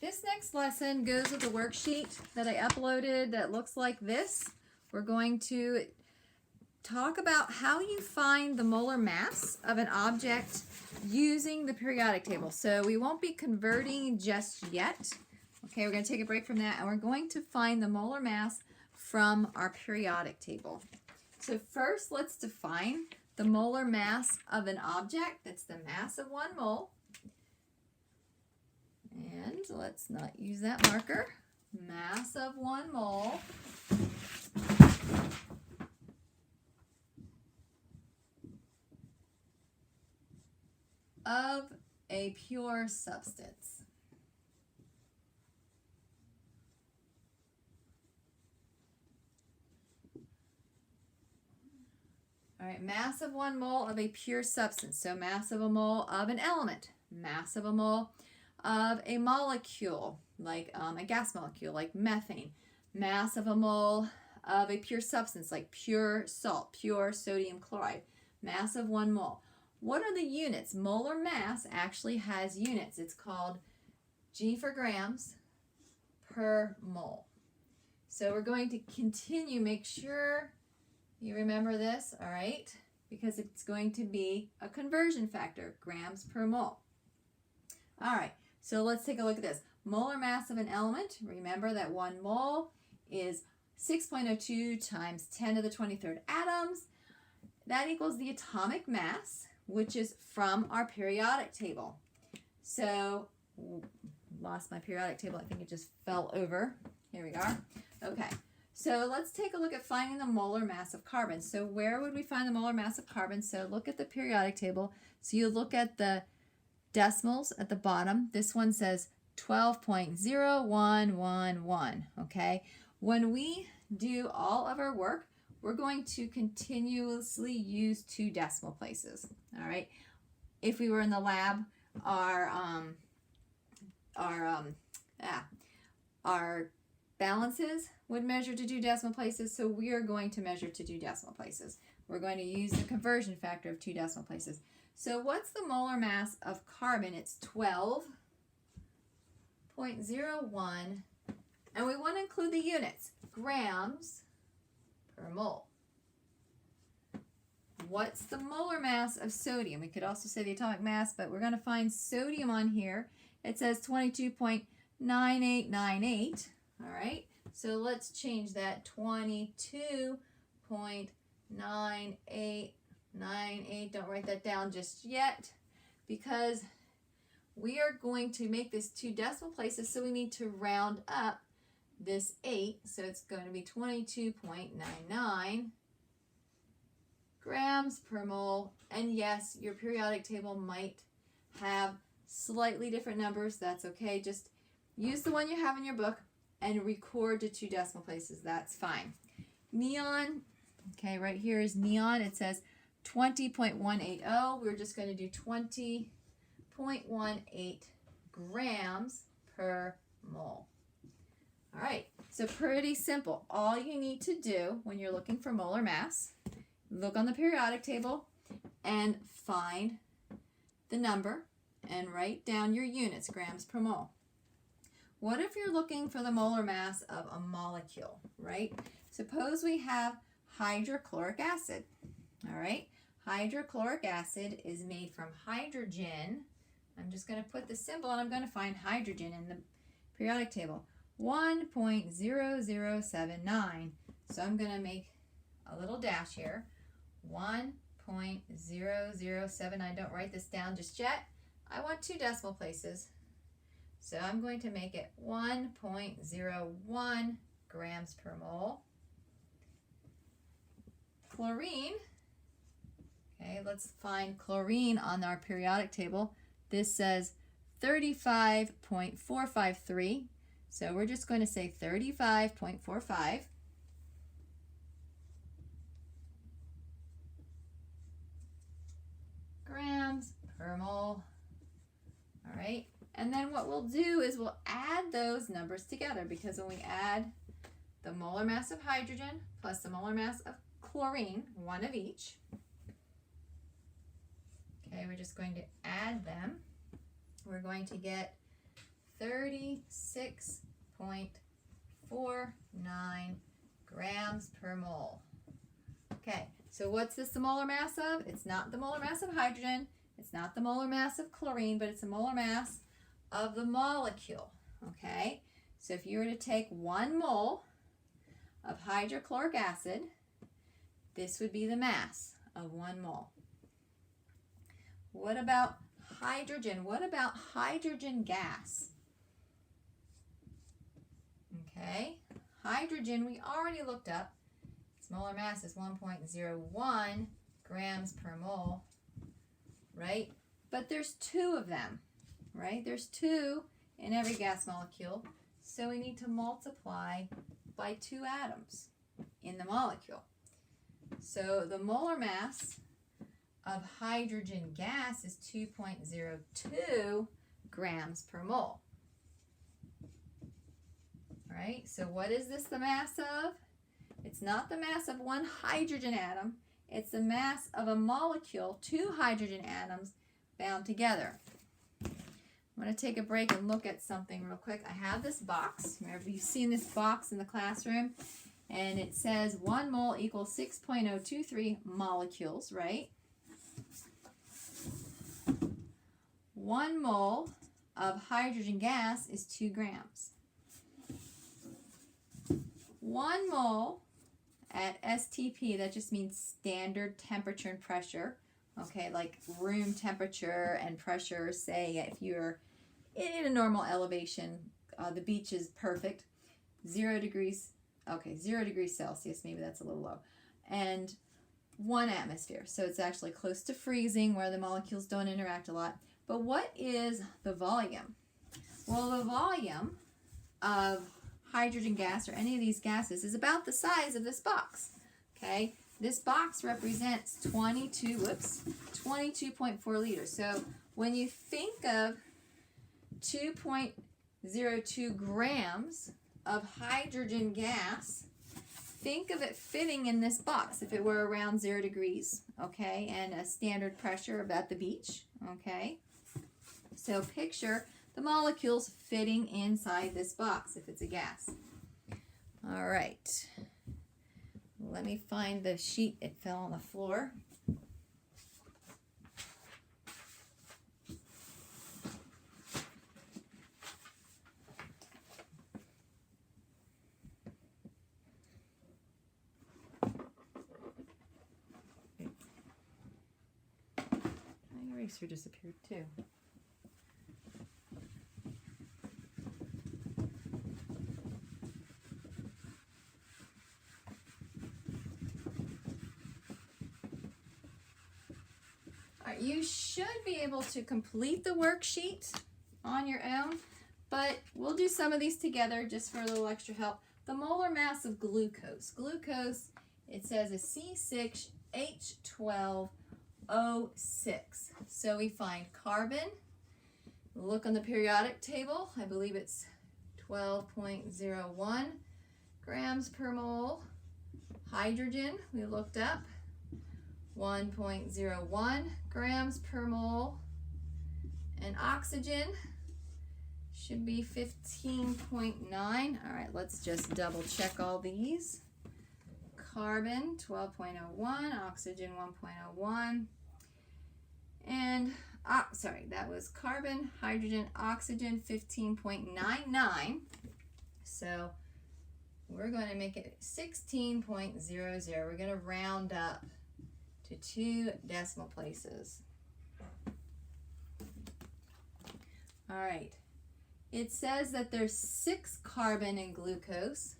This next lesson goes with a worksheet that I uploaded that looks like this. We're going to talk about how you find the molar mass of an object using the periodic table. So we won't be converting just yet. Okay, we're going to take a break from that and we're going to find the molar mass from our periodic table. So first, let's define the molar mass of an object. That's the mass of 1 mole. And let's not use that marker. Mass of 1 mole of a pure substance. All right, mass of 1 mole of a pure substance. So mass of a mole of an element. Mass of a mole of a molecule, like a gas molecule, like methane. Mass of a mole of a pure substance, like pure salt, pure sodium chloride. Mass of 1 mole. What are the units? Molar mass actually has units. It's called G for grams per mole. So we're going to continue, make sure you remember this, all right? Because it's going to be a conversion factor, grams per mole. All right, so let's take a look at this. Molar mass of an element, remember that 1 mole is 6.02 times 10 to the 23rd atoms. That equals the atomic mass, which is from our periodic table. So, lost my periodic table. I think it just fell over. Here we are. Okay, so let's take a look at finding the molar mass of carbon. So where would we find the molar mass of carbon? So look at the periodic table. So you look at the decimals at the bottom. This one says 12.0111, okay? When we do all of our work, we're going to continuously use 2 decimal places, all right? If we were in the lab, our balances would measure to 2 decimal places, so we are going to measure to 2 decimal places. We're going to use the conversion factor of 2 decimal places. So what's the molar mass of carbon? It's 12.01, and we want to include the units, grams per mole. What's the molar mass of sodium? We could also say the atomic mass, but we're going to find sodium on here. It says 22.9898. All right, so let's change that 22.9898. Don't write that down just yet because we are going to make this 2 decimal places, so we need to round up this 8. So it's going to be 22.99 grams per mole. And yes, your periodic table might have slightly different numbers. That's okay. Just use the one you have in your book and record to 2 decimal places. That's fine. Neon, okay, right here is neon. It says 20.180. We're just going to do 20.18 grams per mole. All right, so pretty simple. All you need to do when you're looking for molar mass, look on the periodic table and find the number and write down your units, grams per mole. What if you're looking for the molar mass of a molecule, right? Suppose we have hydrochloric acid, all right? Hydrochloric acid is made from hydrogen. I'm just going to put the symbol and I'm going to find hydrogen in the periodic table. 1.0079. So I'm going to make a little dash here. 1.007. I don't write this down just yet. I want 2 decimal places. So I'm going to make it 1.01 grams per mole. Chlorine. Okay, let's find chlorine on our periodic table. This says 35.453. So we're just going to say 35.45. grams per mole. All right. And then what we'll do is we'll add those numbers together, because when we add the molar mass of hydrogen plus the molar mass of chlorine, one of each, okay, we're just going to add them. We're going to get 36.49 grams per mole. Okay, so what's this the molar mass of? It's not the molar mass of hydrogen. It's not the molar mass of chlorine, but it's the molar mass of the molecule. Okay, so if you were to take 1 mole of hydrochloric acid, this would be the mass of 1 mole. What about hydrogen? What about hydrogen gas? Okay, hydrogen we already looked up. Its molar mass is 1.01 grams per mole, right? But there's 2 of them, right? There's 2 in every gas molecule, so we need to multiply by 2 atoms in the molecule. So the molar mass of hydrogen gas is 2.02 grams per mole. Right? So what is this the mass of? It's not the mass of 1 hydrogen atom. It's the mass of a molecule, 2 hydrogen atoms bound together. I'm going to take a break and look at something real quick. I have this box. Remember, you've seen this box in the classroom. And it says 1 mole equals 6.023 molecules, right? 1 mole of hydrogen gas is 2 grams. 1 mole at STP, that just means standard temperature and pressure. Okay, like room temperature and pressure, say if you're in a normal elevation, the beach is perfect, 0 degrees. Okay, 0 degrees Celsius, maybe that's a little low, and 1 atmosphere. So it's actually close to freezing where the molecules don't interact a lot. But what is the volume? Well, the volume of hydrogen gas or any of these gases is about the size of this box. Okay, this box represents 22.4 liters. So when you think of 2.02 grams of hydrogen gas, think of it fitting in this box if it were around 0 degrees, okay, and a standard pressure of at the beach, okay. So picture the molecules fitting inside this box if it's a gas. All right, let me find the sheet. It fell on the floor. My eraser disappeared too. You should be able to complete the worksheet on your own, but we'll do some of these together just for a little extra help. The molar mass of glucose. Glucose, it says is C6H12O6. So we find carbon. Look on the periodic table. I believe it's 12.01 grams per mole. Hydrogen, we looked up. 1.01 grams per mole, and oxygen should be 15.9. All right, let's just double check all these. Carbon 12.01, oxygen 1.01, and sorry, that was carbon, hydrogen, oxygen 15.99. So we're going to make it 16.00. We're going to round up to 2 decimal places. All right, it says that there's 6 carbon in glucose,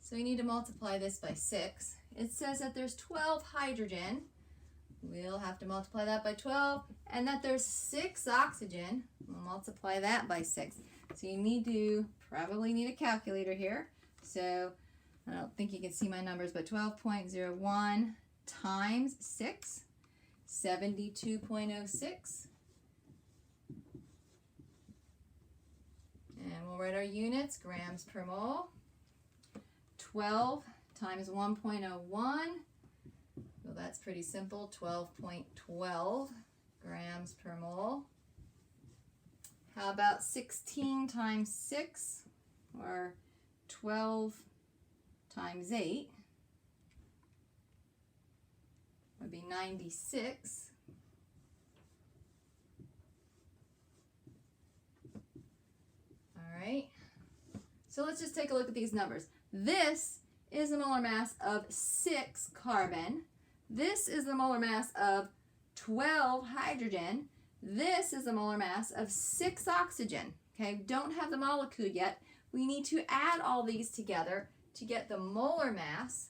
so we need to multiply this by 6. It says that there's 12 hydrogen, we'll have to multiply that by 12, and that there's 6 oxygen, we'll multiply that by 6. So you probably need a calculator here. So I don't think you can see my numbers, but 12.01 times 6, 72.06. And we'll write our units, grams per mole. 12 times 1.01. Well, that's pretty simple, 12.12 grams per mole. How about 16 times 6, or 12 times 8 would be 96. All right. So let's just take a look at these numbers. This is the molar mass of 6 carbon. This is the molar mass of 12 hydrogen. This is the molar mass of 6 oxygen. Okay, don't have the molecule yet. We need to add all these together to get the molar mass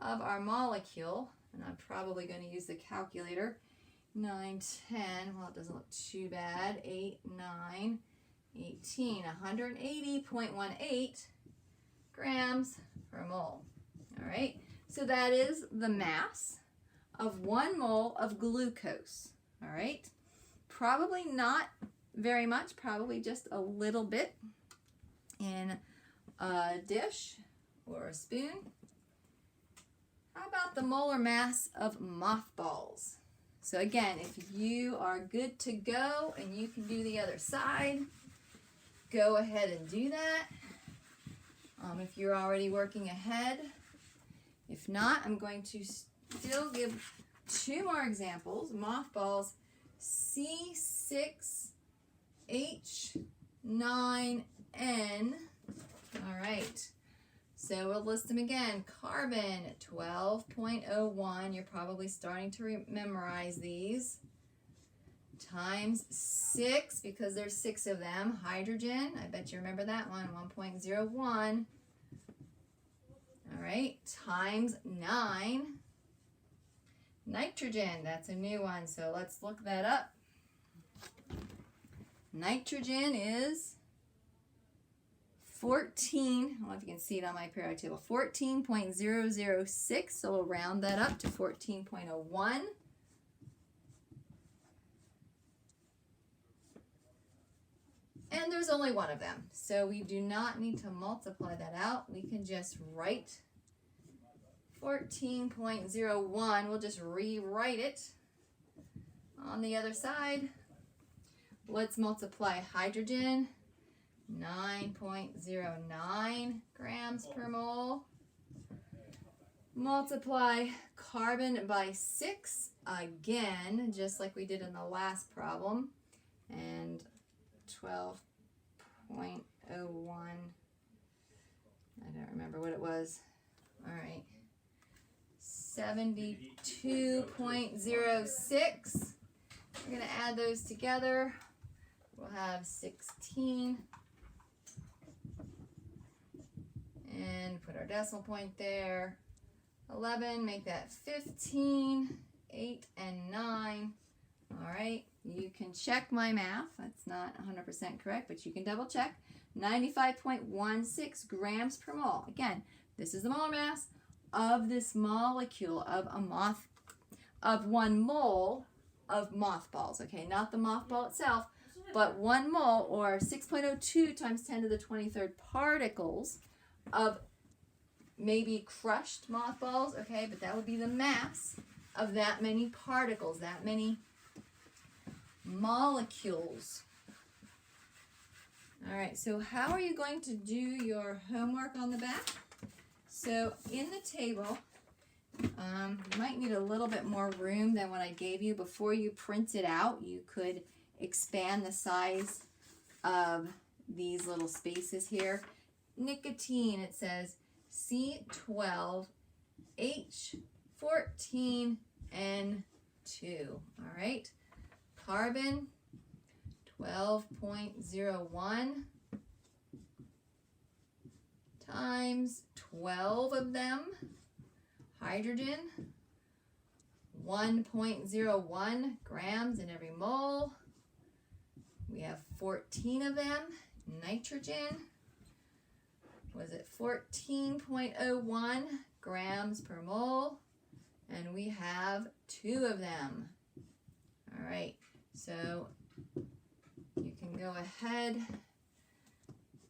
of our molecule. And I'm probably going to use the calculator. 9, 10, well, it doesn't look too bad. 8, 9, 18, 180.18 grams per mole. All right, so that is the mass of 1 mole of glucose. All right, probably not very much, probably just a little bit in a dish or a spoon. How about the molar mass of mothballs? So again, if you are good to go and you can do the other side, go ahead and do that. If you're already working ahead. If not, I'm going to still give 2 more examples. Mothballs C6H9N. All right. So we'll list them again. Carbon, 12.01. You're probably starting to memorize these. Times 6, because there's 6 of them. Hydrogen, I bet you remember that one, 1.01. All right, times 9. Nitrogen, that's a new one, so let's look that up. Nitrogen is 14, I don't know if you can see it on my periodic table, 14.006, so we'll round that up to 14.01. And there's only 1 of them, so we do not need to multiply that out. We can just write 14.01. We'll just rewrite it on the other side. Let's multiply hydrogen, 9.09 grams per mole. Multiply carbon by 6, again, just like we did in the last problem, and 12.01, I don't remember what it was. All right, 72.06. We're going to add those together. We'll have 16 and put our decimal point there. 11, make that 15, 8 and 9. All right, you can check my math. That's not 100% correct, but you can double check. 95.16 grams per mole. Again, this is the molar mass of this molecule of of 1 mole of mothballs. Okay, not the mothball itself, but 1 mole, or 6.02 times 10 to the 23rd particles of maybe crushed mothballs. Okay, but that would be the mass of that many particles, that many molecules. All right, so how are you going to do your homework on the back? So in the table, you might need a little bit more room than what I gave you. Before you print it out, you could expand the size of these little spaces here. Nicotine, it says C12H14N2. All right. Carbon, 12.01 times 12 of them. Hydrogen, 1.01 grams in every mole. We have 14 of them. Nitrogen, was it 14.01 grams per mole? And we have 2 of them. All right, so you can go ahead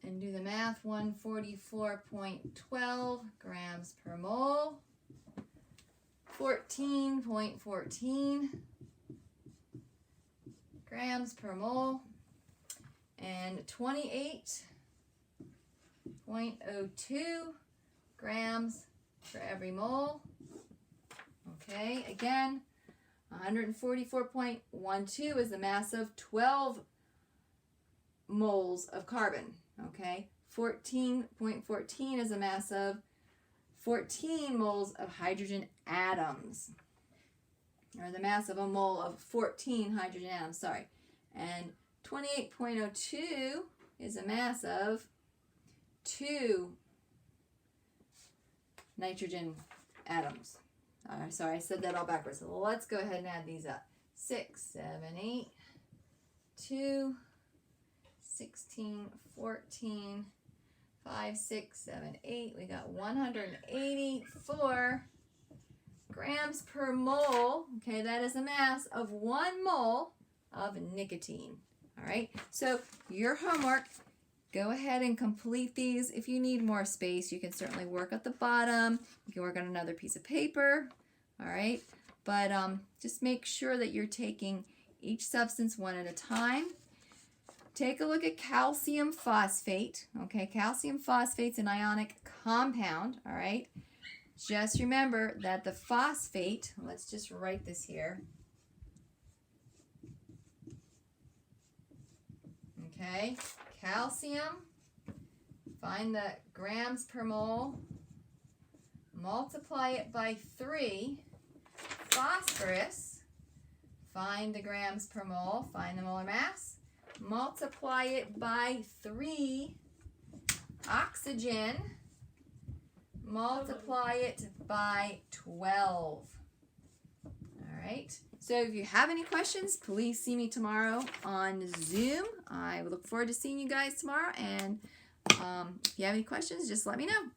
and do the math. 144.12 grams per mole. 14.14 grams per mole. and 28.02 grams for every mole. Okay, again, 144.12 is the mass of 12 moles of carbon. Okay, 14.14 is a mass of 14 moles of hydrogen atoms, or the mass of a mole of 14 hydrogen atoms, sorry. And 28.02 is a mass of 2 nitrogen atoms. Sorry, I said that all backwards. So let's go ahead and add these up. 6, 7, 8, 2, 16, 14, 5, 6, 7, 8. We got 184 grams per mole. Okay, that is a mass of 1 mole of nicotine. All right, so your homework, go ahead and complete these. If you need more space, you can certainly work at the bottom. You can work on another piece of paper. All right, but just make sure that you're taking each substance one at a time. Take a look at calcium phosphate. Okay, calcium phosphate's an ionic compound. All right, just remember that the phosphate, let's just write this here. Okay, calcium, find the grams per mole, multiply it by 3. Phosphorus, find the grams per mole, find the molar mass, multiply it by 3. Oxygen, multiply it by 12. All right. So if you have any questions, please see me tomorrow on Zoom. I look forward to seeing you guys tomorrow. And if you have any questions, just let me know.